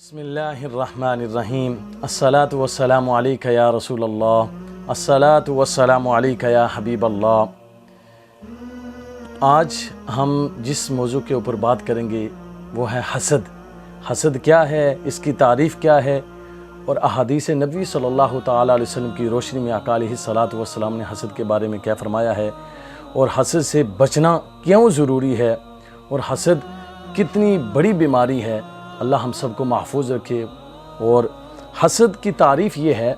بسم اللہ الرحمن الرحیم الصلاۃ والسلام علیک یا رسول اللہ، الصلاۃ والسلام علیک یا حبیب اللہ۔ آج ہم جس موضوع کے اوپر بات کریں گے وہ ہے حسد۔ حسد کیا ہے، اس کی تعریف کیا ہے، اور احادیث نبی صلی اللہ تعالیٰ علیہ وسلم کی روشنی میں آقا علیہ الصلاۃ والسلام نے حسد کے بارے میں کیا فرمایا ہے، اور حسد سے بچنا کیوں ضروری ہے، اور حسد کتنی بڑی بیماری ہے۔ اللہ ہم سب کو محفوظ رکھے۔ اور حسد کی تعریف یہ ہے،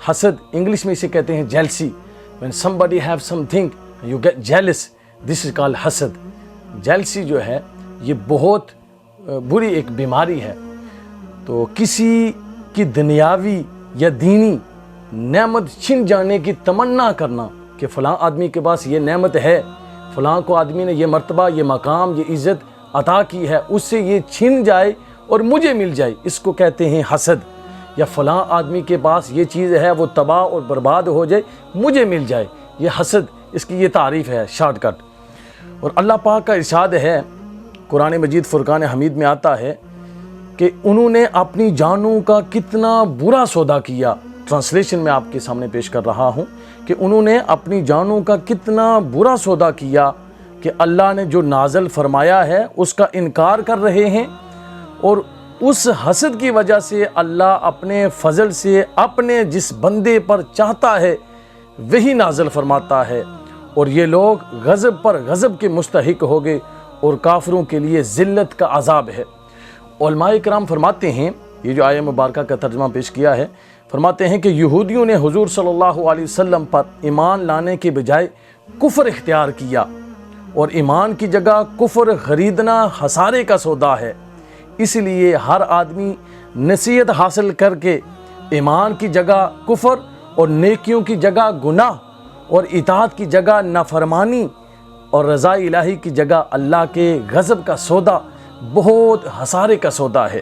حسد انگلش میں اسے کہتے ہیں jealousy. when somebody have something you get jealous, this is called حسد۔ جیلسی جو ہے یہ بہت بری ایک بیماری ہے۔ تو کسی کی دنیاوی یا دینی نعمت چھن جانے کی تمنا کرنا کہ فلاں آدمی کے پاس یہ نعمت ہے، فلاں کو آدمی نے یہ مرتبہ، یہ مقام، یہ عزت عطا کی ہے، اس سے یہ چھن جائے اور مجھے مل جائے، اس کو کہتے ہیں حسد۔ یا فلاں آدمی کے پاس یہ چیز ہے، وہ تباہ اور برباد ہو جائے، مجھے مل جائے، یہ حسد، اس کی یہ تعریف ہے شارٹ کٹ۔ اور اللہ پاک کا ارشاد ہے قرآن مجید فرقان حمید میں آتا ہے کہ انہوں نے اپنی جانوں کا کتنا برا سودا کیا۔ ٹرانسلیشن میں آپ کے سامنے پیش کر رہا ہوں کہ انہوں نے اپنی جانوں کا کتنا برا سودا کیا کہ اللہ نے جو نازل فرمایا ہے اس کا انکار کر رہے ہیں، اور اس حسد کی وجہ سے اللہ اپنے فضل سے اپنے جس بندے پر چاہتا ہے وہی نازل فرماتا ہے، اور یہ لوگ غضب پر غضب کے مستحق ہو گئے، اور کافروں کے لیے ذلت کا عذاب ہے۔ علماء کرام فرماتے ہیں، یہ جو آیہ مبارکہ کا ترجمہ پیش کیا ہے، فرماتے ہیں کہ یہودیوں نے حضور صلی اللہ علیہ وسلم پر ایمان لانے کے بجائے کفر اختیار کیا، اور ایمان کی جگہ کفر خریدنا خسارے کا سودا ہے۔ اس لیے ہر آدمی نصیحت حاصل کر کے ایمان کی جگہ کفر، اور نیکیوں کی جگہ گناہ، اور اطاعت کی جگہ نافرمانی، اور رضا الہی کی جگہ اللہ کے غضب کا سودا بہت خسارے کا سودا ہے۔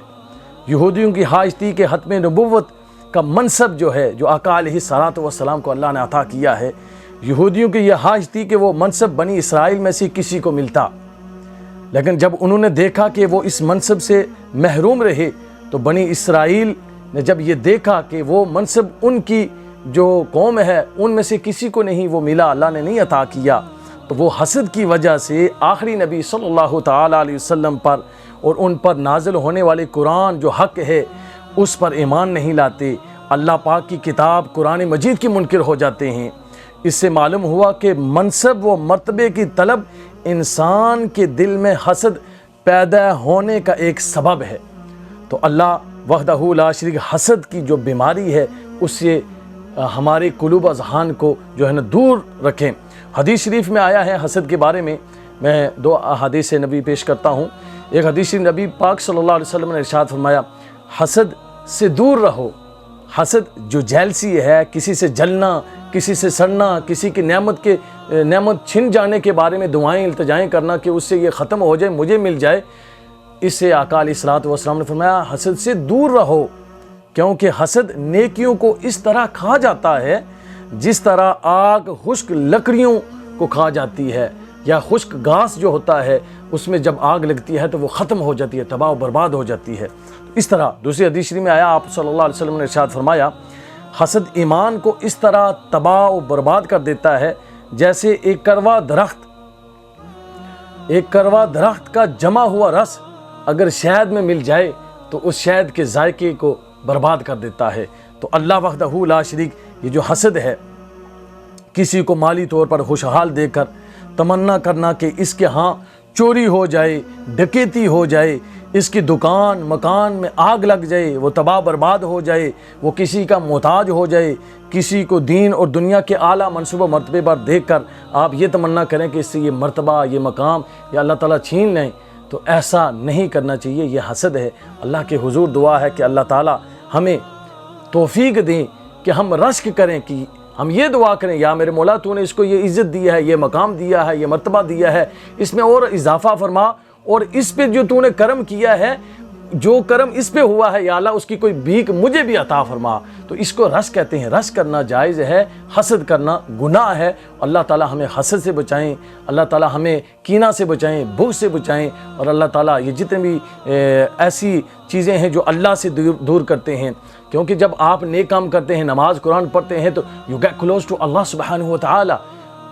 یہودیوں کی حاجتی کے ختم نبوت کا منصب جو ہے، جو آقا علیہ الصلاۃ والسلام کو اللہ نے عطا کیا ہے، یہودیوں کی یہ حاجتی کہ وہ منصب بنی اسرائیل میں سے کسی کو ملتا، لیکن جب انہوں نے دیکھا کہ وہ اس منصب سے محروم رہے، تو بنی اسرائیل نے جب یہ دیکھا کہ وہ منصب ان کی جو قوم ہے ان میں سے کسی کو نہیں وہ ملا، اللہ نے نہیں عطا کیا، تو وہ حسد کی وجہ سے آخری نبی صلی اللہ تعالیٰ علیہ وسلم پر اور ان پر نازل ہونے والے قرآن جو حق ہے اس پر ایمان نہیں لاتے، اللہ پاک کی کتاب قرآن مجید کی منکر ہو جاتے ہیں۔ اس سے معلوم ہوا کہ منصب و مرتبے کی طلب انسان کے دل میں حسد پیدا ہونے کا ایک سبب ہے۔ تو اللہ وحدہ لا شریک حسد کی جو بیماری ہے اس سے ہمارے قلوب اذہان کو جو ہے نا دور رکھیں۔ حدیث شریف میں آیا ہے حسد کے بارے میں دو احادیث نبی پیش کرتا ہوں۔ ایک حدیث نبی پاک صلی اللہ علیہ وسلم نے ارشاد فرمایا، حسد سے دور رہو۔ حسد جو جیلسی ہے، کسی سے جلنا، کسی سے سڑنا، کسی کی نعمت چھن جانے کے بارے میں دعائیں التجائیں کرنا کہ اس سے یہ ختم ہو جائے، مجھے مل جائے، اس سے آقا علیہ الصلوۃ والسلام نے فرمایا حسد سے دور رہو، کیونکہ حسد نیکیوں کو اس طرح کھا جاتا ہے جس طرح آگ خشک لکڑیوں کو کھا جاتی ہے، یا خشک گھاس جو ہوتا ہے اس میں جب آگ لگتی ہے تو وہ ختم ہو جاتی ہے، تباہ و برباد ہو جاتی ہے۔ اس طرح دوسری حدیث شریف میں آیا، آپ صلی اللہ علیہ وسلم نے ارشاد فرمایا، حسد ایمان کو اس طرح تباہ و برباد کر دیتا ہے جیسے ایک کروا درخت کا جمع ہوا رس اگر شہد میں مل جائے تو اس شہد کے ذائقے کو برباد کر دیتا ہے۔ تو اللہ وحدہ لا شریک یہ جو حسد ہے، کسی کو مالی طور پر خوشحال دے کر تمنا کرنا کہ اس کے ہاں چوری ہو جائے، ڈکیتی ہو جائے، اس کی دکان مکان میں آگ لگ جائے، وہ تباہ برباد ہو جائے، وہ کسی کا محتاج ہو جائے، کسی کو دین اور دنیا کے اعلیٰ منصوبہ مرتبے پر دیکھ کر آپ یہ تمنا کریں کہ اس سے یہ مرتبہ، یہ مقام یا اللہ تعالیٰ چھین لیں، تو ایسا نہیں کرنا چاہیے، یہ حسد ہے۔ اللہ کے حضور دعا ہے کہ اللہ تعالیٰ ہمیں توفیق دیں کہ ہم رشک کریں، کہ ہم یہ دعا کریں، یا میرے مولا تو نے اس کو یہ عزت دی ہے، یہ مقام دیا ہے، یہ مرتبہ دیا ہے، اس میں اور اضافہ فرما، اور اس پہ جو تو نے کرم کیا ہے جو کرم اس پہ ہوا ہے یا اللہ اس کی کوئی بھیک مجھے بھی عطا فرما. تو اس کو رش کہتے ہیں. رش کرنا جائز ہے, حسد کرنا گناہ ہے. اللہ تعالیٰ ہمیں حسد سے بچائیں, اللہ تعالیٰ ہمیں کینہ سے بچائیں, بغض سے بچائیں, اور اللہ تعالیٰ یہ جتنے بھی ایسی چیزیں ہیں جو اللہ سے دور کرتے ہیں, کیونکہ جب آپ نیک کام کرتے ہیں, نماز قرآن پڑھتے ہیں, تو یو گیٹ کلوز ٹو اللہ سبحانہ و تعالیٰ.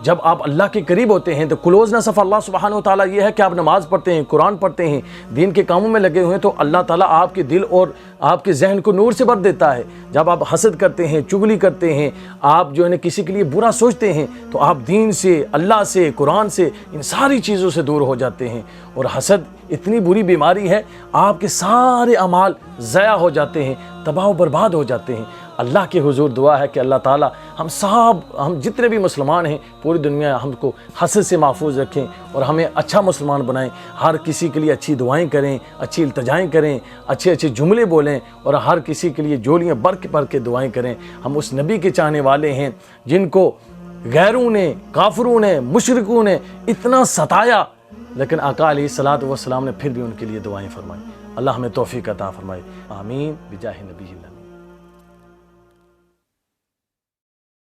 جب آپ اللہ کے قریب ہوتے ہیں تو کلوزنس آف اللہ سبحانہ و تعالیٰ یہ ہے کہ آپ نماز پڑھتے ہیں, قرآن پڑھتے ہیں, دین کے کاموں میں لگے ہوئے ہیں, تو اللہ تعالیٰ آپ کے دل اور آپ کے ذہن کو نور سے بھر دیتا ہے. جب آپ حسد کرتے ہیں, چغلی کرتے ہیں, آپ جو ہے کسی کے لیے برا سوچتے ہیں, تو آپ دین سے, اللہ سے, قرآن سے, ان ساری چیزوں سے دور ہو جاتے ہیں. اور حسد اتنی بری بیماری ہے, آپ کے سارے اعمال ضائع ہو جاتے ہیں, تباہ و برباد ہو جاتے ہیں. اللہ کے حضور دعا ہے کہ اللہ تعالیٰ ہم جتنے بھی مسلمان ہیں پوری دنیا ہم کو حسد سے محفوظ رکھیں اور ہمیں اچھا مسلمان بنائیں. ہر کسی کے لیے اچھی دعائیں کریں, اچھی التجائیں کریں, اچھے اچھے جملے بولیں, اور ہر کسی کے لیے جولیاں بھر کے دعائیں کریں. ہم اس نبی کے چاہنے والے ہیں جن کو غیروں نے, کافروں نے, مشرکوں نے اتنا ستایا, لیکن آقا علیہ الصلوۃ والسلام نے پھر بھی ان کے لیے دعائیں فرمائیں. اللہ ہمیں توفیق عطا فرمائے. آمین بجاہ نبی اللہ.